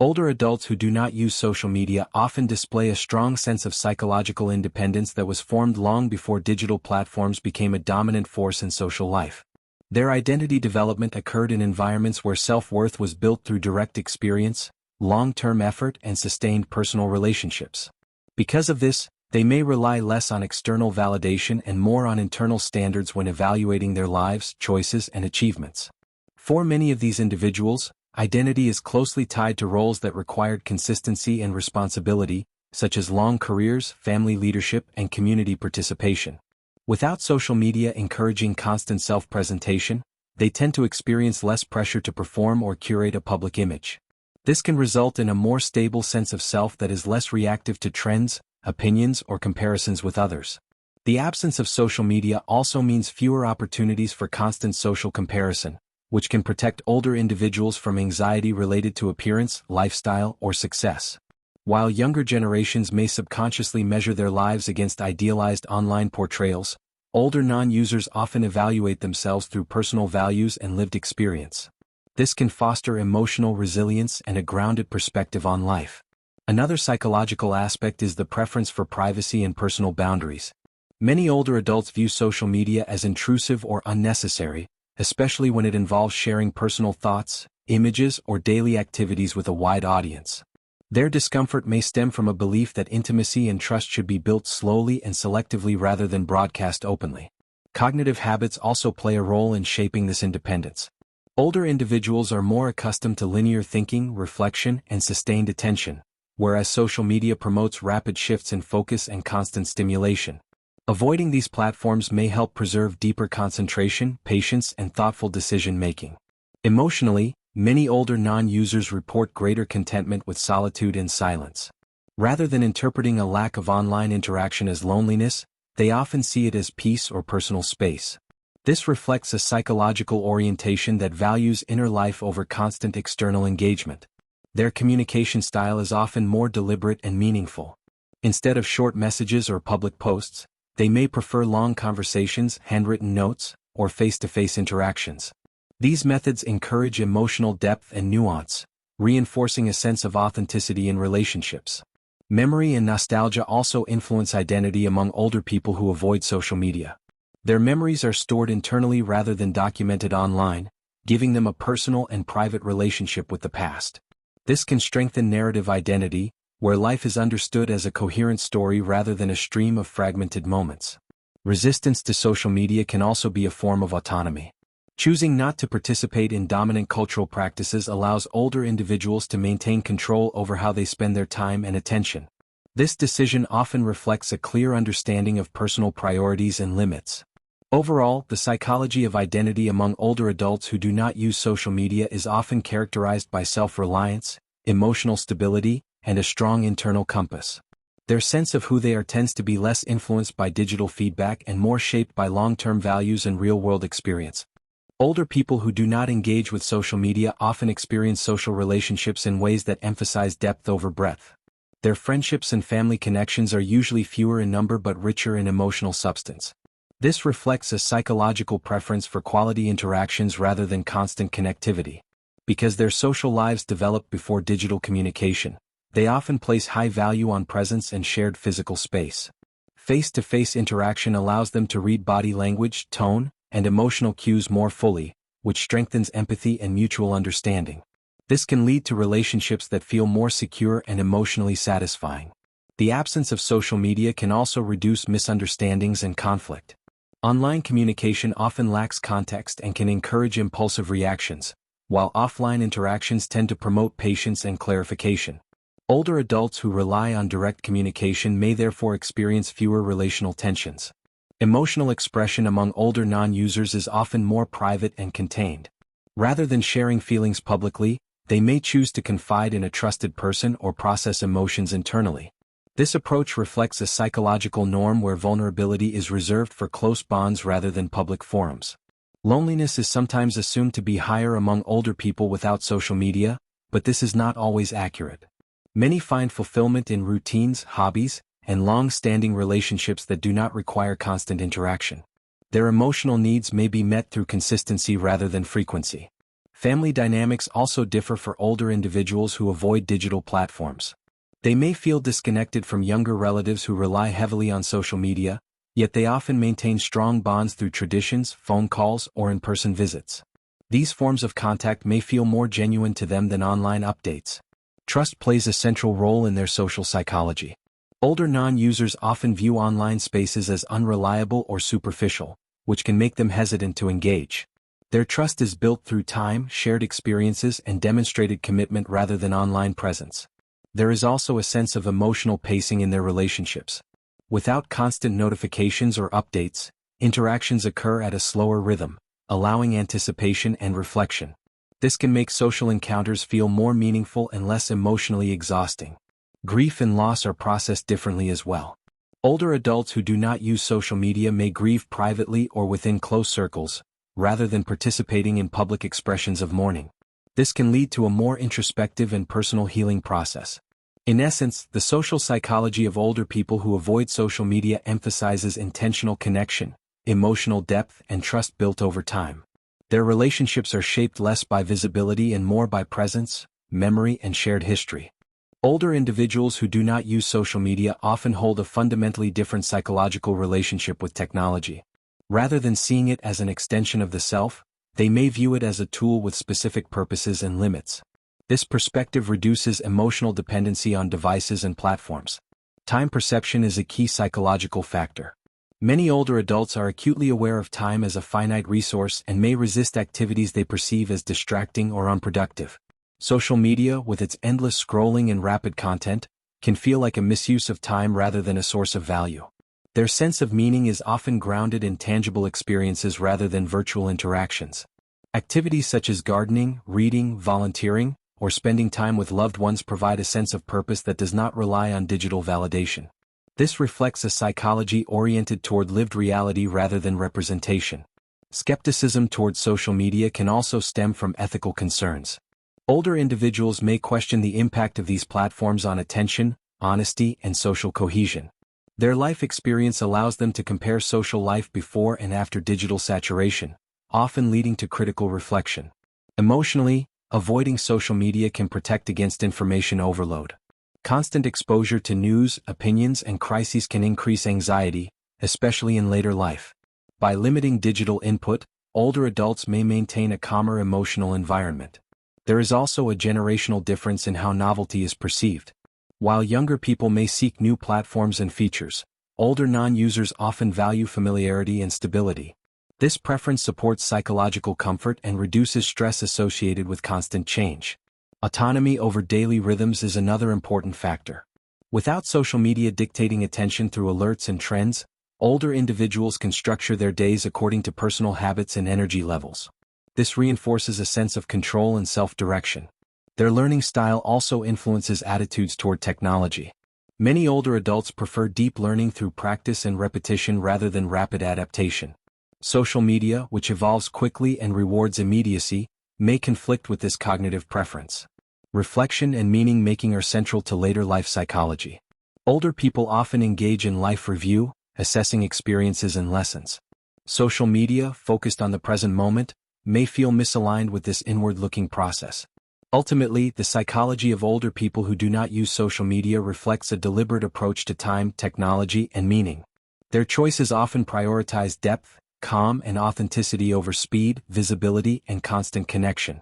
Older adults who do not use social media often display a strong sense of psychological independence that was formed long before digital platforms became a dominant force in social life. Their identity development occurred in environments where self-worth was built through direct experience, long-term effort, and sustained personal relationships. Because of this, they may rely less on external validation and more on internal standards when evaluating their lives, choices, and achievements. For many of these individuals, identity is closely tied to roles that required consistency and responsibility, such as long careers, family leadership, and community participation. Without social media encouraging constant self-presentation, they tend to experience less pressure to perform or curate a public image. This can result in a more stable sense of self that is less reactive to trends, opinions, or comparisons with others. The absence of social media also means fewer opportunities for constant social comparison, which can protect older individuals from anxiety related to appearance, lifestyle, or success. While younger generations may subconsciously measure their lives against idealized online portrayals, older non-users often evaluate themselves through personal values and lived experience. This can foster emotional resilience and a grounded perspective on life. Another psychological aspect is the preference for privacy and personal boundaries. Many older adults view social media as intrusive or unnecessary, especially when it involves sharing personal thoughts, images, or daily activities with a wide audience. Their discomfort may stem from a belief that intimacy and trust should be built slowly and selectively rather than broadcast openly. Cognitive habits also play a role in shaping this independence. Older individuals are more accustomed to linear thinking, reflection, and sustained attention, whereas social media promotes rapid shifts in focus and constant stimulation. Avoiding these platforms may help preserve deeper concentration, patience, and thoughtful decision-making. Emotionally, many older non-users report greater contentment with solitude and silence. Rather than interpreting a lack of online interaction as loneliness, they often see it as peace or personal space. This reflects a psychological orientation that values inner life over constant external engagement. Their communication style is often more deliberate and meaningful. Instead of short messages or public posts, they may prefer long conversations, handwritten notes, or face-to-face interactions. These methods encourage emotional depth and nuance, reinforcing a sense of authenticity in relationships. Memory and nostalgia also influence identity among older people who avoid social media. Their memories are stored internally rather than documented online, giving them a personal and private relationship with the past. This can strengthen narrative identity, where life is understood as a coherent story rather than a stream of fragmented moments. Resistance to social media can also be a form of autonomy. Choosing not to participate in dominant cultural practices allows older individuals to maintain control over how they spend their time and attention. This decision often reflects a clear understanding of personal priorities and limits. Overall, the psychology of identity among older adults who do not use social media is often characterized by self-reliance, emotional stability, and a strong internal compass. Their sense of who they are tends to be less influenced by digital feedback and more shaped by long-term values and real-world experience. Older people who do not engage with social media often experience social relationships in ways that emphasize depth over breadth. Their friendships and family connections are usually fewer in number but richer in emotional substance. This reflects a psychological preference for quality interactions rather than constant connectivity. Because their social lives developed before digital communication, they often place high value on presence and shared physical space. Face-to-face interaction allows them to read body language, tone, and emotional cues more fully, which strengthens empathy and mutual understanding. This can lead to relationships that feel more secure and emotionally satisfying. The absence of social media can also reduce misunderstandings and conflict. Online communication often lacks context and can encourage impulsive reactions, while offline interactions tend to promote patience and clarification. Older adults who rely on direct communication may therefore experience fewer relational tensions. Emotional expression among older non-users is often more private and contained. Rather than sharing feelings publicly, they may choose to confide in a trusted person or process emotions internally. This approach reflects a psychological norm where vulnerability is reserved for close bonds rather than public forums. Loneliness is sometimes assumed to be higher among older people without social media, but this is not always accurate. Many find fulfillment in routines, hobbies, and long-standing relationships that do not require constant interaction. Their emotional needs may be met through consistency rather than frequency. Family dynamics also differ for older individuals who avoid digital platforms. They may feel disconnected from younger relatives who rely heavily on social media, yet they often maintain strong bonds through traditions, phone calls, or in-person visits. These forms of contact may feel more genuine to them than online updates. Trust plays a central role in their social psychology. Older non-users often view online spaces as unreliable or superficial, which can make them hesitant to engage. Their trust is built through time, shared experiences, and demonstrated commitment rather than online presence. There is also a sense of emotional pacing in their relationships. Without constant notifications or updates, interactions occur at a slower rhythm, allowing anticipation and reflection. This can make social encounters feel more meaningful and less emotionally exhausting. Grief and loss are processed differently as well. Older adults who do not use social media may grieve privately or within close circles, rather than participating in public expressions of mourning. This can lead to a more introspective and personal healing process. In essence, the social psychology of older people who avoid social media emphasizes intentional connection, emotional depth, and trust built over time. Their relationships are shaped less by visibility and more by presence, memory, and shared history. Older individuals who do not use social media often hold a fundamentally different psychological relationship with technology. Rather than seeing it as an extension of the self, they may view it as a tool with specific purposes and limits. This perspective reduces emotional dependency on devices and platforms. Time perception is a key psychological factor. Many older adults are acutely aware of time as a finite resource and may resist activities they perceive as distracting or unproductive. Social media, with its endless scrolling and rapid content, can feel like a misuse of time rather than a source of value. Their sense of meaning is often grounded in tangible experiences rather than virtual interactions. Activities such as gardening, reading, volunteering, or spending time with loved ones provide a sense of purpose that does not rely on digital validation. This reflects a psychology oriented toward lived reality rather than representation. Skepticism toward social media can also stem from ethical concerns. Older individuals may question the impact of these platforms on attention, honesty, and social cohesion. Their life experience allows them to compare social life before and after digital saturation, often leading to critical reflection. Emotionally, avoiding social media can protect against information overload. Constant exposure to news, opinions, and crises can increase anxiety, especially in later life. By limiting digital input, older adults may maintain a calmer emotional environment. There is also a generational difference in how novelty is perceived. While younger people may seek new platforms and features, older non-users often value familiarity and stability. This preference supports psychological comfort and reduces stress associated with constant change. Autonomy over daily rhythms is another important factor. Without social media dictating attention through alerts and trends, older individuals can structure their days according to personal habits and energy levels. This reinforces a sense of control and self-direction. Their learning style also influences attitudes toward technology. Many older adults prefer deep learning through practice and repetition rather than rapid adaptation. Social media, which evolves quickly and rewards immediacy, may conflict with this cognitive preference. Reflection and meaning-making are central to later life psychology. Older people often engage in life review, assessing experiences and lessons. Social media, focused on the present moment, may feel misaligned with this inward-looking process. Ultimately, the psychology of older people who do not use social media reflects a deliberate approach to time, technology, and meaning. Their choices often prioritize depth, calm, and authenticity over speed, visibility, and constant connection.